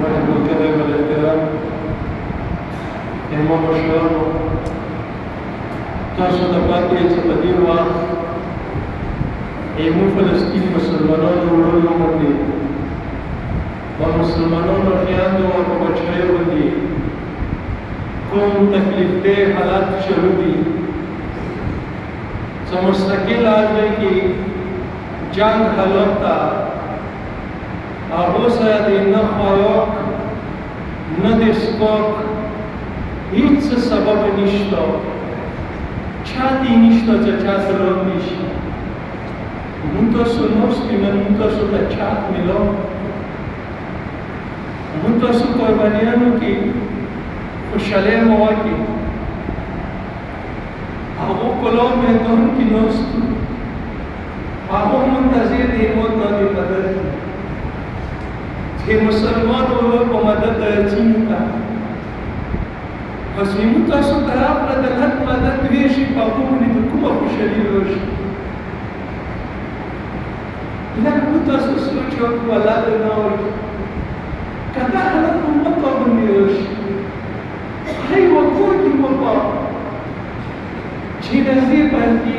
واجب الكذب والاحترام امام الشهر تاسو د پاتې چې په دې وخت ایمو فلسطین مسلمانانو ورونو باندې په مسلمانانو خیاندو او په بچیو باندې کوم تکلیف دeh حالات شروع دي څه مستقل راځي کې جنگ حالات تا هغه سره د نه خوراک نه د سپک هیڅ سبب نشته چا دې نشته چې چا سره نشي موږ تاسو نو سپینن موږ تاسو ته چات ملو موږ تاسو قربانیانو کې خوشاله مو وکړي هغه کولو میدان کې نوست هغه منتظر دي مو ته مدد چې مسلمان ورو په مدد راځي پس موږ تاسو ته راغله د حق مدد ویشي په کومه د کومه خوشالي ورشي لکه موږ تاسو سوچ وکړو الله دې نه ورکړي کدا حالت موږ ته باندې ورشي هی وکړ کې وپا چې نزي باندې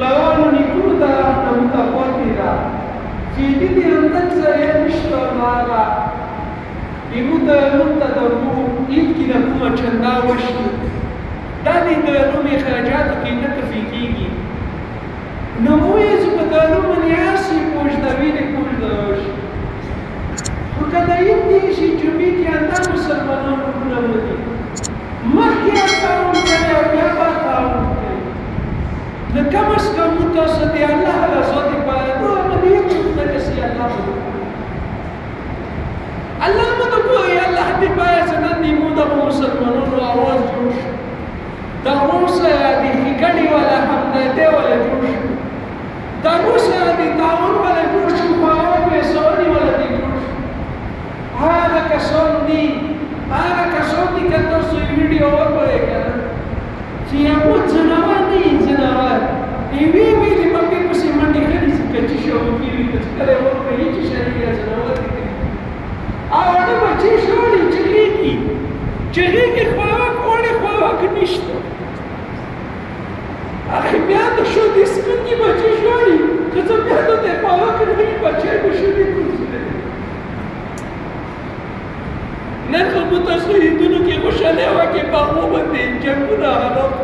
لوانو نیکونو طرف نه متفاوتې ده چې دې همدغه ځای نشته هغه موږ ته د عید کې د کومه چندا وشي دا دې د رومي خرجاتو کې نه کفي کېږي نو موږ چې په د رومي یاسي پوجدوي نه پوجدوي خو کله یې دې شي چې مې کې انده مسلمانانو نه ودی مخکې تاون کړي او بیا به تاون لكم اسكم متصدي الله على صوت بعد ما بيكتب لك سي الله الله ما تقول يا الله دي بايس نندي مودا مسلمانون واواز جوش دروسه دي هيكدي ولا حمدته ولا جوش دروسه دي تعاون ولا جوش فاوق سوني ولا دي جوش هذا كسوني كتو سي فيديو وكره چې یو ځناور دی ځناور ایوی وی دی په کې پسې منډي کړي چې شو کیږي چې کله ورته هیڅ شریعه ځناور دی او دا بچی شوړي چې خواک نشته اخی بیا د شو دې سکندي بچی شوړي که څه بیا د خواک نه بچی به شو دې کوڅه نن خو تاسو دې دونو کې خوشاله واکه په مو باندې جنگونه حالات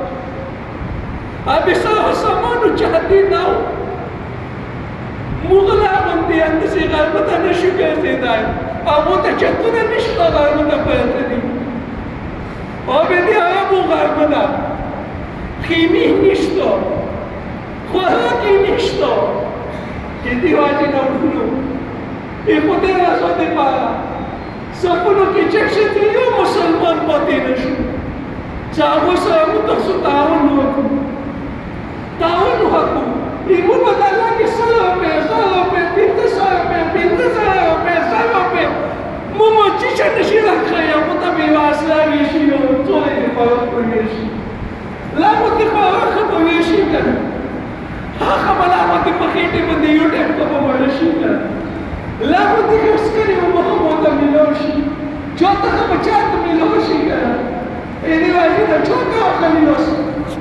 ابي سامانو چاهتي ناو مغلا باندې اندسي غربت نه شو کېدای او ته چتونه نشته غربت پاتې دي او به دې هغه غربت خيمي نشته خوراکي نشته کې دی واجب نه وړو په دې راځو ته پاره سپنو کې چې یو مسلمان پاتې نشو چې هغه سره موږ تاسو تعاون وکړو ایمون به د الله کې سلام په موږ چې نشي راخلای او ته به واسه ویشي او ټول یې په ویشي لا مو کې په هغه په ویشي کنه هغه بلا مو کې په خېټه باندې یو ټیم په ویشي کنه لا مو کې اسکري مو ته ملوشي چاته په چاته ملوشي کنه دې واجب ته چوکا خلیلوس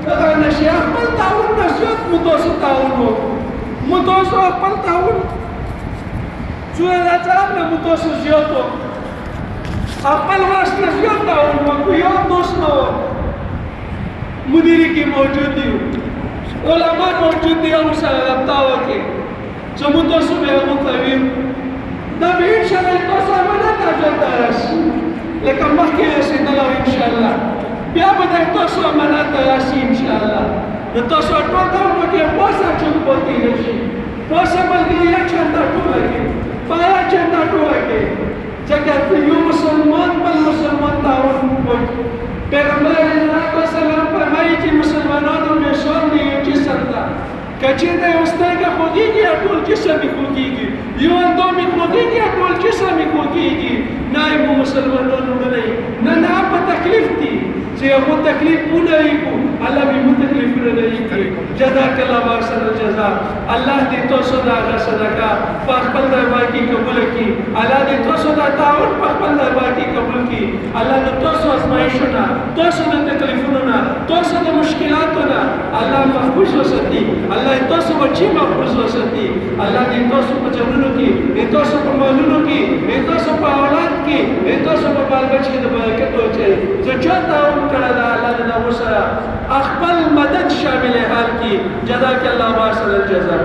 هغه نشي خپل تعاون نشوت متوسط تعاون متوسط خپل تعاون څو راځه متوسط زیاتو خپل واسطه زیات تعاون وکړو یو دوست نو مدیری کې موجود دي علما موجود دي او سره رابطه وکړي چې موږ تاسو به متوي دا به ان شاء الله تاسو باندې تاجر راشي لکه مخکې رسیدل ان شاء الله بیا به تاسو امانت راشي ان شاء الله د تاسو ټول دا وکړي پوسه چې پوتې نشي پوسه بلکې یا چنده ټول کې پایا چنده ټول کې ځکه یو مسلمان بل مسلمان تعاون کوي پیغمبر علیه السلام فرمایي چې مسلمانانو به شور دی یو جسم ده کچې د یو سترګه خوږېږي یا ټول جسم یې خوږېږي یو اندام یې خوږېږي یا ټول جسم یې خوږېږي نه یې مسلمانانو نه نه په تکلیف دي چې هغه تکلیف ونه کو الله به مو تکلیفونه نه کوي جزاک الله احسن الجزاء الله دې تاسو دا صدقه په خپل دربار کې قبول کړي الله دې تاسو دا تعاون په خپل دربار کې قبول کړي الله دې تاسو ازمایښتونه تاسو د تکلیفونو تاسو د مشکلاتونو الله محفوظ وساتي الله تاسو بچي محفوظ وساتي الله دې تاسو په جنونو کې دې تاسو په مالونو کې دې تاسو په اولاد کې دې تاسو په بال بچي د برکت وچه چې چاته کړه دا الله دې وسره خپل مدد شامل حال کی جزاک الله احسن الجزاء